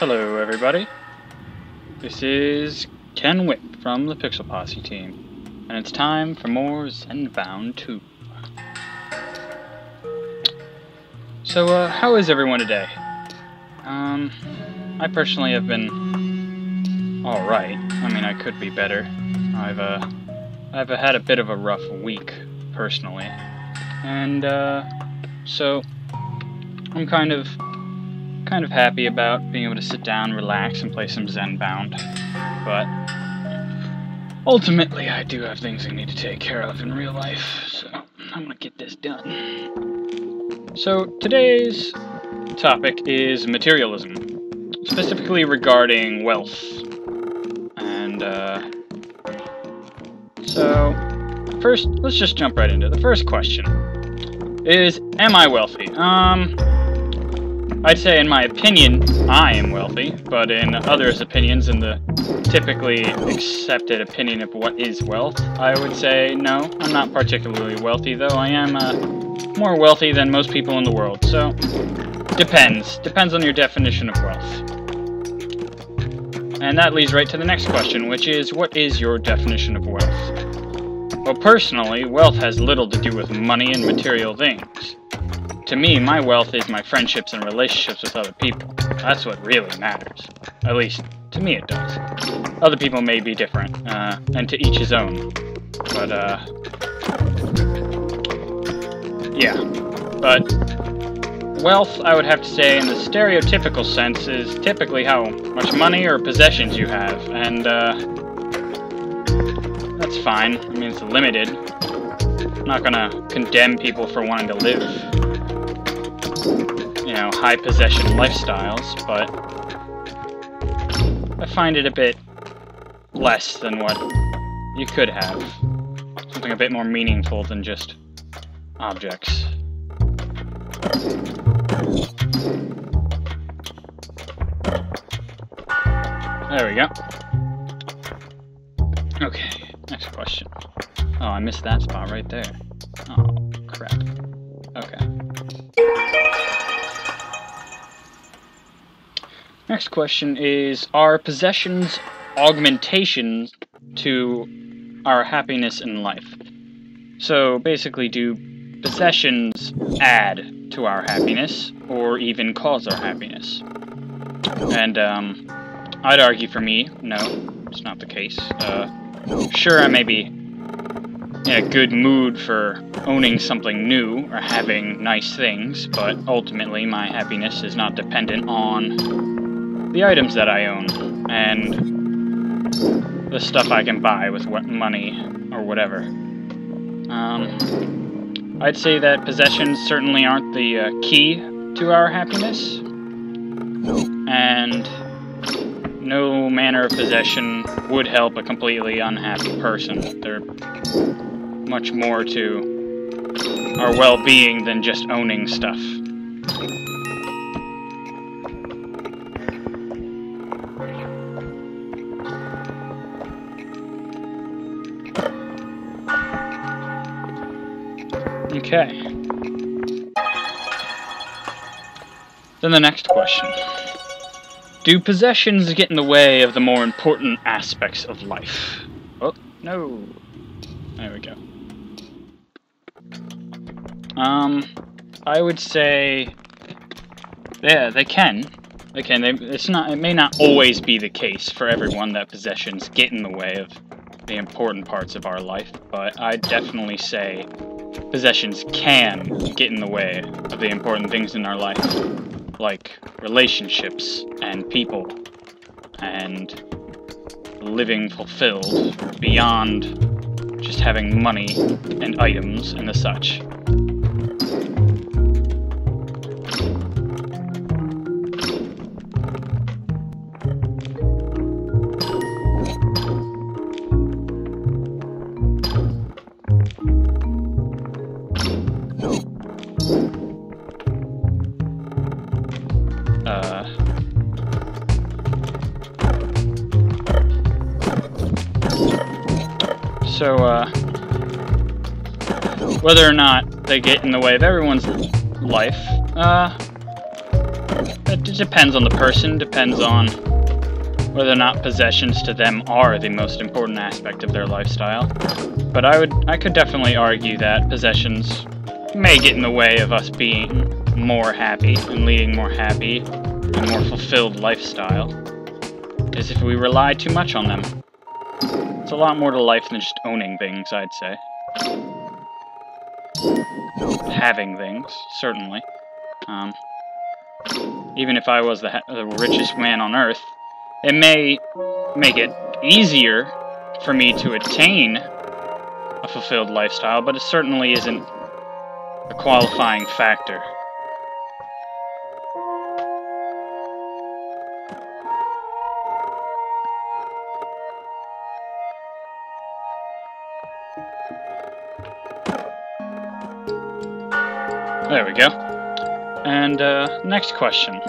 Hello everybody, this is Ken Whip from the Pixel Posse team, and it's time for more Zenbound 2. So, how is everyone today? I personally have been alright. I mean, I could be better. I've had a bit of a rough week, personally. And, so, I'm kind of happy about being able to sit down, relax, and play some Zenbound. But ultimately, I do have things I need to take care of in real life, so I'm gonna get this done. So today's topic is materialism, specifically regarding wealth. And so first, let's just jump right into it. The first question is, am I wealthy? I'd say in my opinion, I am wealthy, but in others' opinions, in the typically accepted opinion of what is wealth, I would say no, I'm not particularly wealthy, though I am more wealthy than most people in the world, so depends on your definition of wealth. And that leads right to the next question, which is, what is your definition of wealth? Well, personally, wealth has little to do with money and material things. To me, my wealth is my friendships and relationships with other people. That's what really matters. At least, to me it does. Other people may be different, and to each his own. But, yeah. But, wealth, I would have to say, in the stereotypical sense, is typically how much money or possessions you have, and, that's fine. I mean, it's limited. I'm not gonna condemn people for wanting to live, you know, high possession lifestyles, but I find it a bit less than what you could have. Something a bit more meaningful than just objects. There we go. Okay, next question. Oh, I missed that spot right there. Oh, crap. Okay. Next question is, are possessions augmentations to our happiness in life? So basically, do possessions add to our happiness, or even cause our happiness? And I'd argue for me, no, it's not the case. Sure, I may be in a good mood for owning something new or having nice things, but ultimately my happiness is not dependent on the items that I own, and the stuff I can buy with what money or whatever. I'd say that possessions certainly aren't the key to our happiness, and no manner of possession would help a completely unhappy person. They're much more to our well-being than just owning stuff. Okay. Then the next question. Do possessions get in the way of the more important aspects of life? Oh, no. There we go. I would say, yeah, they can. They can. It may not always be the case for everyone that possessions get in the way of the important parts of our life, but I'd definitely say possessions can get in the way of the important things in our life, like relationships and people, and living fulfilled beyond just having money and items and the such. So, whether or not they get in the way of everyone's life, It depends on the person, depends on whether or not possessions to them are the most important aspect of their lifestyle. But I could definitely argue that possessions may get in the way of us being more happy and leading more happy and more fulfilled lifestyle, as if we rely too much on them. It's a lot more to life than just owning things, I'd say. Having things, certainly. Even if I was the richest man on Earth, it may make it easier for me to attain a fulfilled lifestyle, but it certainly isn't a qualifying factor. There we go. And, next question.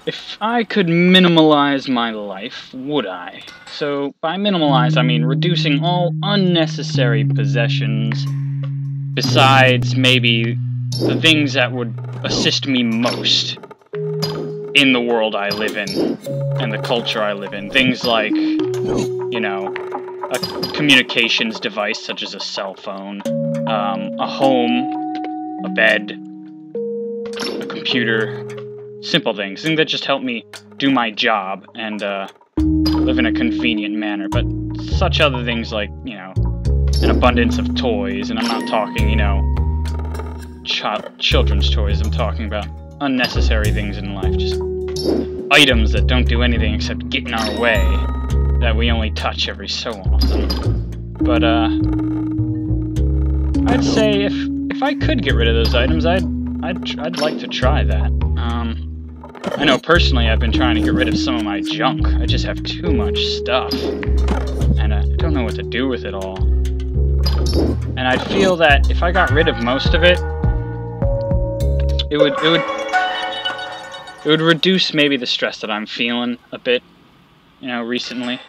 If I could minimalize my life, would I? So, by minimalize, I mean reducing all unnecessary possessions, besides maybe the things that would assist me most in the world I live in, and the culture I live in. Things like, you know, a communications device such as a cell phone, a home, a bed, a computer, simple things that just help me do my job and live in a convenient manner. But such other things like, you know, an abundance of toys, and I'm not talking, you know, children's toys, I'm talking about unnecessary things in life, just items that don't do anything except get in our way, that we only touch every so often. But, I'd say if I could get rid of those items, I'd like to try that. I know personally I've been trying to get rid of some of my junk. I just have too much stuff, and I don't know what to do with it all. And I feel that if I got rid of most of it, it would reduce maybe the stress that I'm feeling a bit, you know, recently.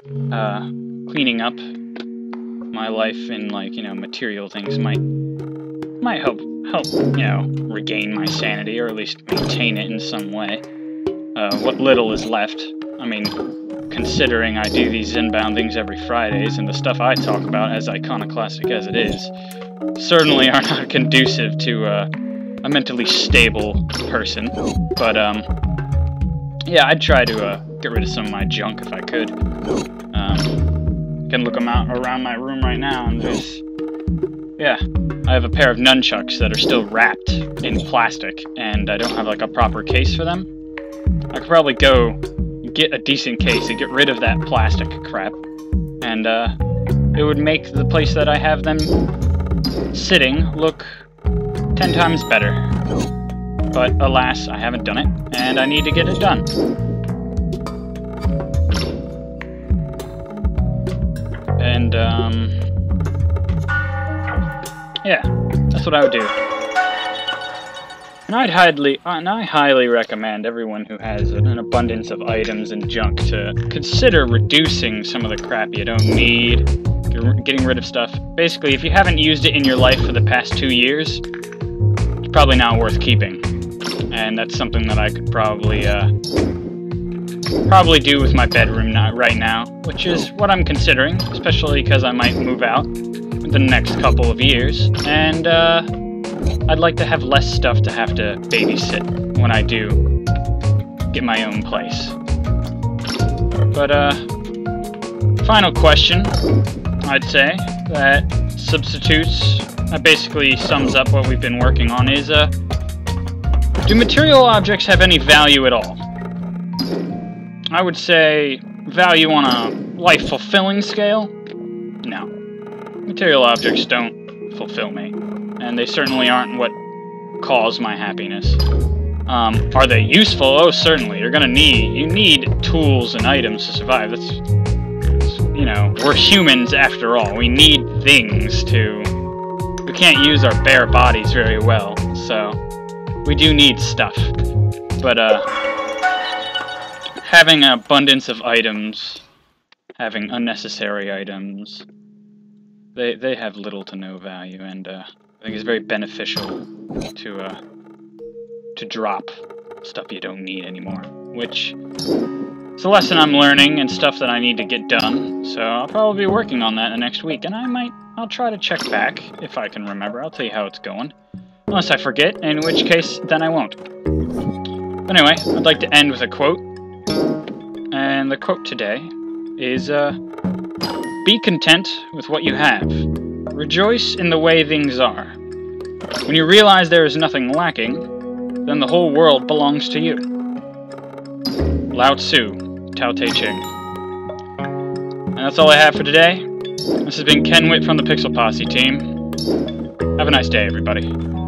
Cleaning up my life in, like, you know, material things might help, you know, regain my sanity, or at least maintain it in some way. What little is left, I mean, considering I do these Zen-bound things every Fridays, and the stuff I talk about, as iconoclastic as it is, certainly are not conducive to a mentally stable person. But, yeah, I'd try to get rid of some of my junk if I could. Can look them out around my room right now, and there's, yeah, I have a pair of nunchucks that are still wrapped in plastic, and I don't have, like, a proper case for them. I could probably go get a decent case and get rid of that plastic crap, and it would make the place that I have them sitting look 10 times better. But alas, I haven't done it, and I need to get it done. And, yeah, that's what I would do. And I highly recommend everyone who has an abundance of items and junk to consider reducing some of the crap you don't need, getting rid of stuff. Basically, if you haven't used it in your life for the past 2 years, it's probably not worth keeping. And that's something that I could probably do with my bedroom right now, which is what I'm considering, especially because I might move out in the next couple of years, and I'd like to have less stuff to have to babysit when I do get my own place. But, final question, I'd say, that substitutes, that basically sums up what we've been working on, is, do material objects have any value at all? I would say value on a life-fulfilling scale? No. Material objects don't fulfill me, and they certainly aren't what cause my happiness. Are they useful? Oh, certainly. You need tools and items to survive. That's, you know, we're humans after all. We need things we can't use our bare bodies very well, so we do need stuff. But, having an abundance of items, having unnecessary items, they have little to no value, and I think it's very beneficial to to drop stuff you don't need anymore, which is a lesson I'm learning and stuff that I need to get done, so I'll probably be working on that in the next week, and I'll try to check back if I can remember. I'll tell you how it's going. Unless I forget, in which case, then I won't. But anyway, I'd like to end with a quote, and the quote today is, be content with what you have. Rejoice in the way things are. When you realize there is nothing lacking, then the whole world belongs to you. Lao Tzu, Tao Te Ching. And that's all I have for today. This has been Ken Witt from the Pixel Posse team. Have a nice day, everybody.